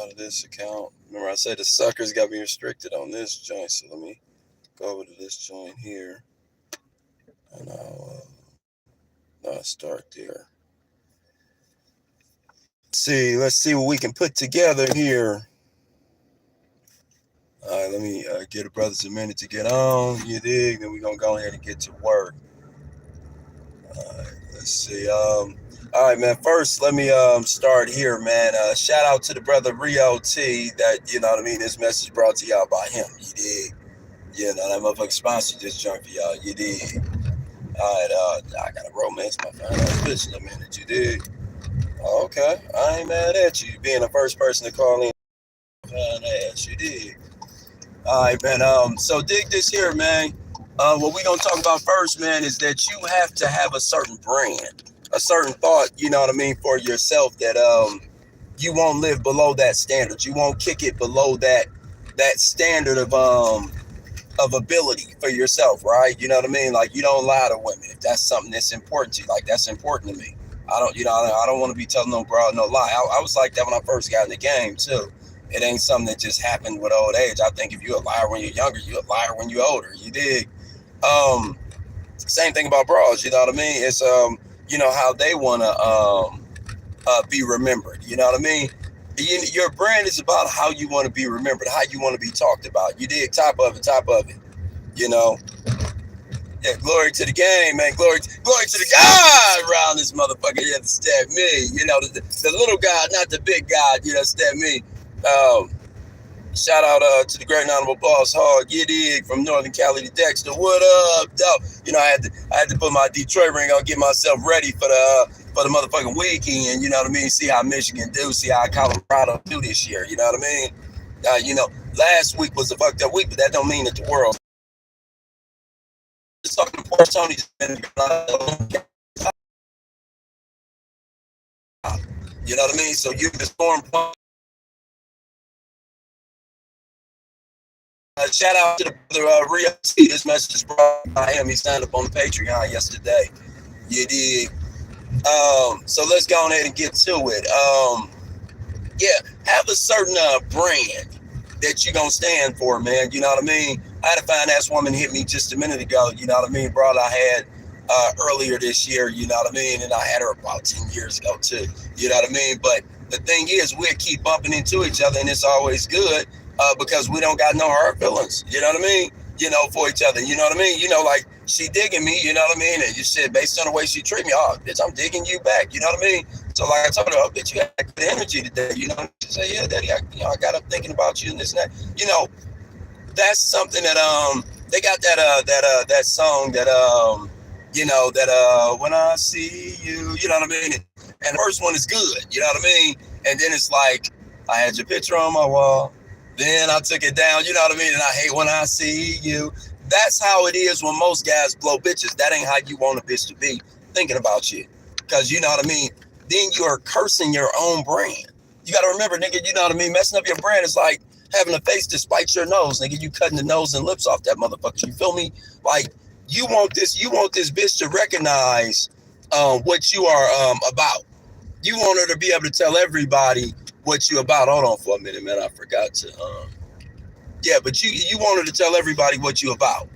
out of this account. Remember I said the suckers got me restricted on this joint, so let me go over to this joint here, and I'll start there. Let's see what we can put together here. All right, let me give the brothers a minute to get on. You dig? Then we're gonna go ahead and get to work. All right, let's see. All right, man. First, let me start here, man. Shout out to the brother Rio T. That, you know what I mean. This message brought to y'all by him. You dig? You know that motherfucker sponsored this joint for y'all. You dig? All right. I gotta romance my fine ass bitch in a minute. You dig? Okay. I ain't mad at you being the first person to call in. Fine ass. You dig? All right, man. So dig this here, man. What we gonna talk about first, man, is that you have to have a certain brand, a certain thought, you know what I mean, for yourself, that you won't live below that standard. You won't kick it below that standard of ability for yourself, right? You know what I mean? Like, you don't lie to women. If that's something that's important to you, like, that's important to me. I don't want to be telling no broad no lie. I was like that when I first got in the game too. It ain't something that just happened with old age. I think if you're a liar when you're younger, you're a liar when you're older. You dig? Same thing about bras. You know what I mean? It's you know how they want to be remembered. You know what I mean? Your brand is about how you want to be remembered, how you want to be talked about. You dig? Top of it. You know. Yeah, glory to the game, man. Glory to the God around this motherfucker. You understand me? You know, the little God, not the big God. You understand me? Shout out to the great and honorable Bosshogg, you dig, from Northern Cali to Dexter. What up, though? You know, I had to put my Detroit ring on, get myself ready for the motherfucking weekend. You know what I mean? See how Michigan do, see how Colorado do this year. You know what I mean? You know, last week was a fucked up week, but that don't mean that the world. Just talking to poor Tony. You know what I mean? So you can storm. Shout out to the brother Rio C. This message is brought by him. He signed up on Patreon yesterday. You did. So let's go ahead and get to it. Yeah, have a certain brand that you're going to stand for, man. You know what I mean? I had a fine ass woman hit me just a minute ago. You know what I mean? Brought I had earlier this year. You know what I mean? And I had her about 10 years ago too. You know what I mean? But the thing is, we'll keep bumping into each other, and it's always good. Because we don't got no hard feelings, you know what I mean? You know, for each other, you know what I mean? You know, like, she digging me, you know what I mean? And you said, based on the way she treat me, oh, bitch, I'm digging you back, you know what I mean? So, like I told her, oh, bitch, you got good energy today, you know? She said, yeah, daddy, I got up thinking about you and this and that. You know, that's something that, they got that song that, you know, that, when I see you, you know what I mean? And the first one is good, you know what I mean? And then it's like, I had your picture on my wall. Then I took it down, you know what I mean? And I hate when I see you. That's how it is when most guys blow bitches. That ain't how you want a bitch to be thinking about you. Because, you know what I mean? Then you are cursing your own brand. You got to remember, nigga, you know what I mean? Messing up your brand is like having a face to spite your nose, nigga. You cutting the nose and lips off that motherfucker. You feel me? Like, you want this bitch to recognize what you are about. You want her to be able to tell everybody what you about. Hold on for a minute, man. I forgot to yeah, but you want her to tell everybody what you about.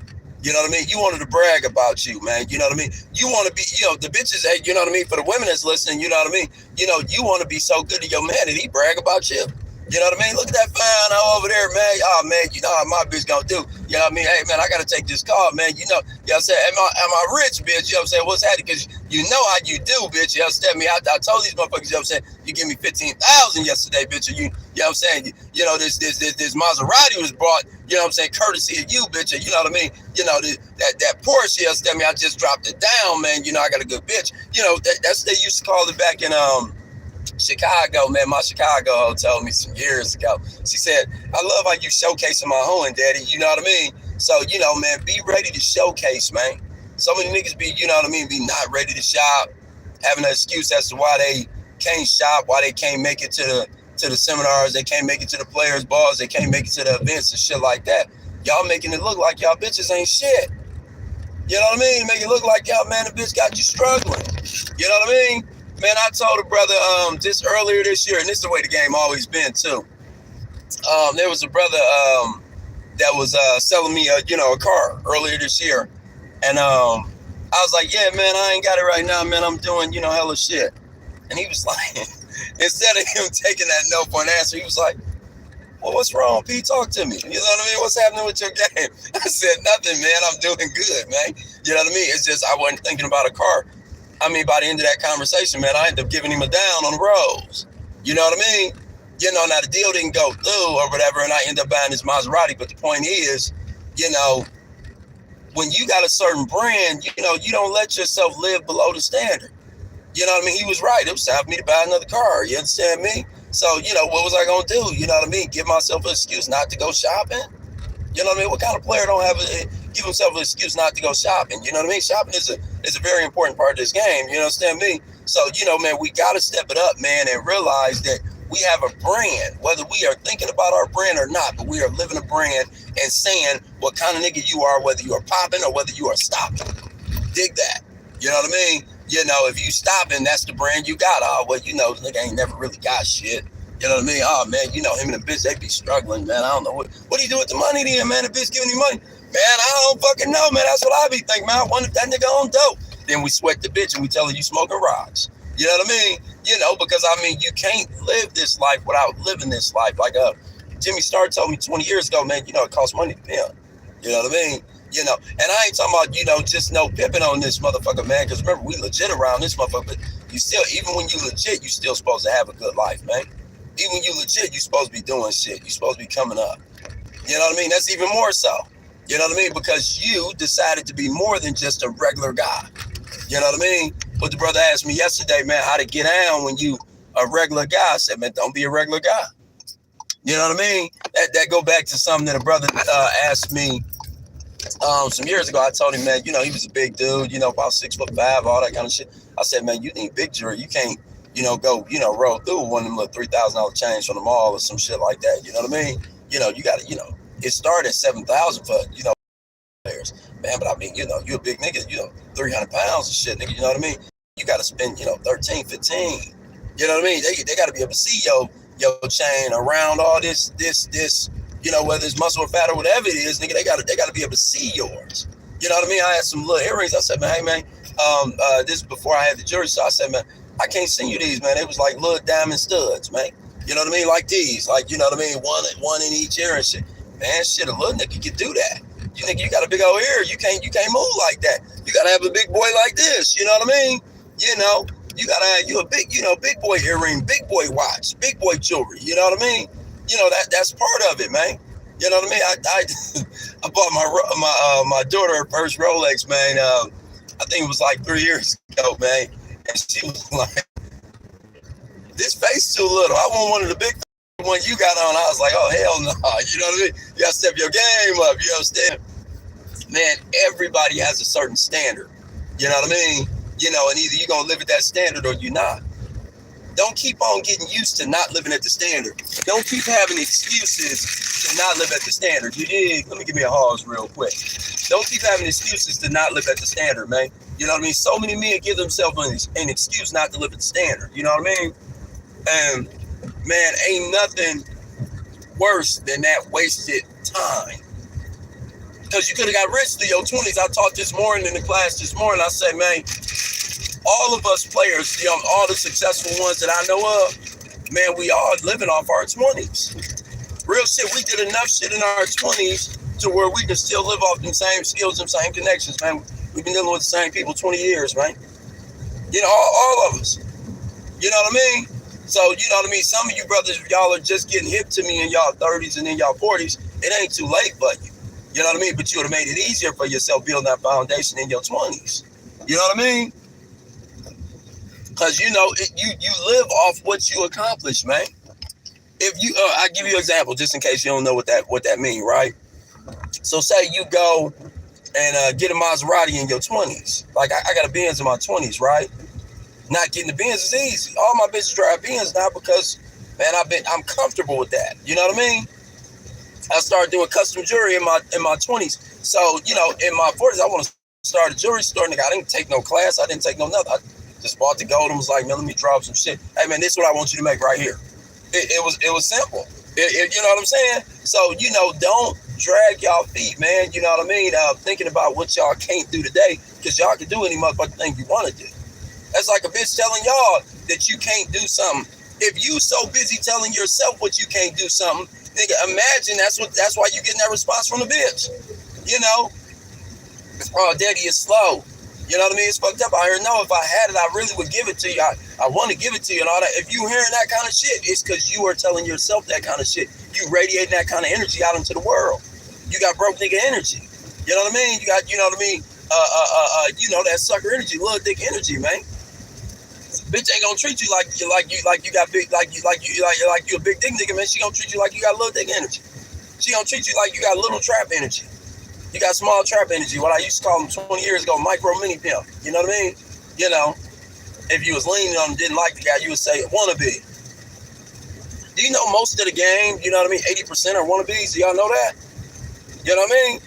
You know what I mean? You want her to brag about you, man. You know what I mean? You want to be, you know, the bitches, hey, you know what I mean? For the women that's listening, you know what I mean? You know, you want to be so good to your man that he brag about you. You know what I mean? Look at that fine hoe over there, man. Oh, man, you know how my bitch gonna do. You know what I mean? Hey, man, I gotta take this call, man. You know what I'm saying? Am I rich, bitch? You know what I'm saying? What's happening? Because you know how you do, bitch. You understand me? I told these motherfuckers, you know what I'm saying? You give me 15,000 yesterday, bitch. Or you know what I'm saying? You know, this Maserati was brought, you know what I'm saying, courtesy of you, bitch. You know what I mean? You know, that Porsche, you understand me? I just dropped it down, man. You know, I got a good bitch. You know, that's what they used to call it back in, Chicago, man. My Chicago hoe told me some years ago. She said, I love how you showcasing my hoeing, daddy. You know what I mean? So, you know, man, be ready to showcase, man. So many niggas be, you know what I mean, be not ready to shop, having an excuse as to why they can't shop, why they can't make it to the seminars, they can't make it to the players' balls, they can't make it to the events and shit like that. Y'all making it look like y'all bitches ain't shit. You know what I mean? Make it look like y'all, man, the bitch got you struggling. You know what I mean? Man, I told a brother just earlier this year, and this is the way the game always been too. There was a brother that was selling me a car earlier this year, and I was like, yeah, man, I ain't got it right now, man. I'm doing hella shit. And he was like, instead of him taking that no for an answer, he was like, well, what's wrong, P? Talk to me. You know what I mean? What's happening with your game? I said, nothing, man. I'm doing good, man. You know what I mean? It's just I wasn't thinking about a car. I mean, by the end of that conversation, man, I ended up giving him a down on the roads. You know what I mean? Now the deal didn't go through or whatever, and I ended up buying this Maserati. But the point is, when you got a certain brand, you don't let yourself live below the standard. You know what I mean? He was right. It was time for me to buy another car. You understand me? So, what was I going to do? You know what I mean? Give myself an excuse not to go shopping? You know what I mean? What kind of player don't give himself an excuse not to go shopping? You know what I mean? Shopping is a very important part of this game. You understand me? So, man, we got to step it up, man, and realize that we have a brand, whether we are thinking about our brand or not, but we are living a brand and saying what kind of nigga you are, whether you are popping or whether you are stopping. Dig that. You know what I mean? If you stopping, that's the brand you got. Oh, well, this nigga ain't never really got shit. You know what I mean? Oh, man, him and the bitch, they be struggling, man. I don't know. What do you do with the money then, man? The bitch giving you money? Man, I don't fucking know, man. That's what I be thinking, man. I wonder if that nigga on dope. Then we sweat the bitch and we tell her you smoking rocks. You know what I mean? Because, you can't live this life without living this life. Like Jimmy Star told me 20 years ago, man, it costs money to pimp. You know what I mean? And I ain't talking about, just no pimping on this motherfucker, man. Because remember, we legit around this motherfucker. But you still, even when you legit, you still supposed to have a good life, man. Even when you legit, you supposed to be doing shit. You supposed to be coming up. You know what I mean? That's even more so. You know what I mean? Because you decided to be more than just a regular guy. You know what I mean? But the brother asked me yesterday, man, how to get down when you a regular guy. I said, man, don't be a regular guy. You know what I mean? That go back to something that a brother asked me some years ago. I told him, man, he was a big dude, about 6'5", all that kind of shit. I said, man, you need big jewelry. You can't, go, roll through one of them little $3,000 chains from the mall or some shit like that. You know what I mean? You got to, it started at $7,000 for, players. Man, but I mean, you a big nigga, 300 pounds and shit, nigga, you know what I mean? You got to spend, 13, 15. You know what I mean? They got to be able to see your chain around all this, whether it's muscle or fat or whatever it is, nigga, they got to be able to see yours. You know what I mean? I had some little earrings. I said, man, hey, man, this is before I had the jewelry. So I said, man, I can't send you these, man. It was like little diamond studs, man. You know what I mean? Like these, like, you know what I mean? One in each ear and shit. Man, shit, a little nigga can do that. You think you got a big old ear, you can't move like that. You got to have a big boy like this. You know what I mean? You got to have you a big, big boy earring, big boy watch, big boy jewelry. You know what I mean? That's part of it, man. You know what I mean? I bought my daughter her first Rolex, man. I think it was like 3 years ago, man. And she was like, this face too little. I want one of the big one you got on. I was like, oh, hell no. You know what I mean? You got to step your game up. You understand? Man, everybody has a certain standard. You know what I mean? And either you're going to live at that standard or you're not. Don't keep on getting used to not living at the standard. Don't keep having excuses to not live at the standard. You dig? Let me give me a pause real quick. Don't keep having excuses to not live at the standard, man. You know what I mean? So many men give themselves an excuse not to live at the standard. You know what I mean? And, man, ain't nothing worse than that wasted time. Because you could have got rich through your 20s. I taught this morning in the class this morning. I said, man, all of us players, all the successful ones that I know of, man, we all living off our 20s. Real shit, we did enough shit in our 20s to where we can still live off the same skills and same connections, man. We've been dealing with the same people 20 years, man. All of us. You know what I mean? So, you know what I mean? Some of you brothers, y'all are just getting hip to me in y'all 30s and in y'all 40s. It ain't too late for you. You know what I mean? But you would have made it easier for yourself building that foundation in your 20s. You know what I mean? Because, you live off what you accomplish, man. If you, I give you an example, just in case you don't know what that means, right? So say you go and get a Maserati in your 20s. Like I got a Benz in my 20s, right? Not getting the Benz is easy. All my bitches drive Benz now because, man, I'm comfortable with that. You know what I mean? I started doing custom jewelry in my 20s. So, in my 40s, I want to start a jewelry store. Nigga, I didn't take no class. I didn't take no nothing. I just bought the gold and was like, man, let me drop some shit. Hey, man, this is what I want you to make right here. It was simple. You know what I'm saying? So, don't drag y'all feet, man. You know what I mean? Thinking about what y'all can't do today, because y'all can do any motherfucking thing you want to do. That's like a bitch telling y'all that you can't do something. If you so busy telling yourself what you can't do something, nigga, imagine that's why you getting that response from the bitch. You know? Oh, daddy is slow. You know what I mean? It's fucked up out here. No, if I had it, I really would give it to you. I want to give it to you and all that. If you hearing that kind of shit, it's because you are telling yourself that kind of shit. You radiating that kind of energy out into the world. You got broke nigga energy. You know what I mean? You got, that sucker energy, little dick energy, man. Bitch ain't gonna treat you like you got big like you a big dick nigga, man. She gonna treat you like you got little dick energy. She gonna treat you like you got little trap energy. You got small trap energy. What I used to call them 20 years ago, micro mini pimp. You know what I mean? If you was leaning on him, didn't like the guy, you would say wannabe. Do you know most of the game? You know what I mean? 80% are wannabes. Do y'all know that? You know what I mean?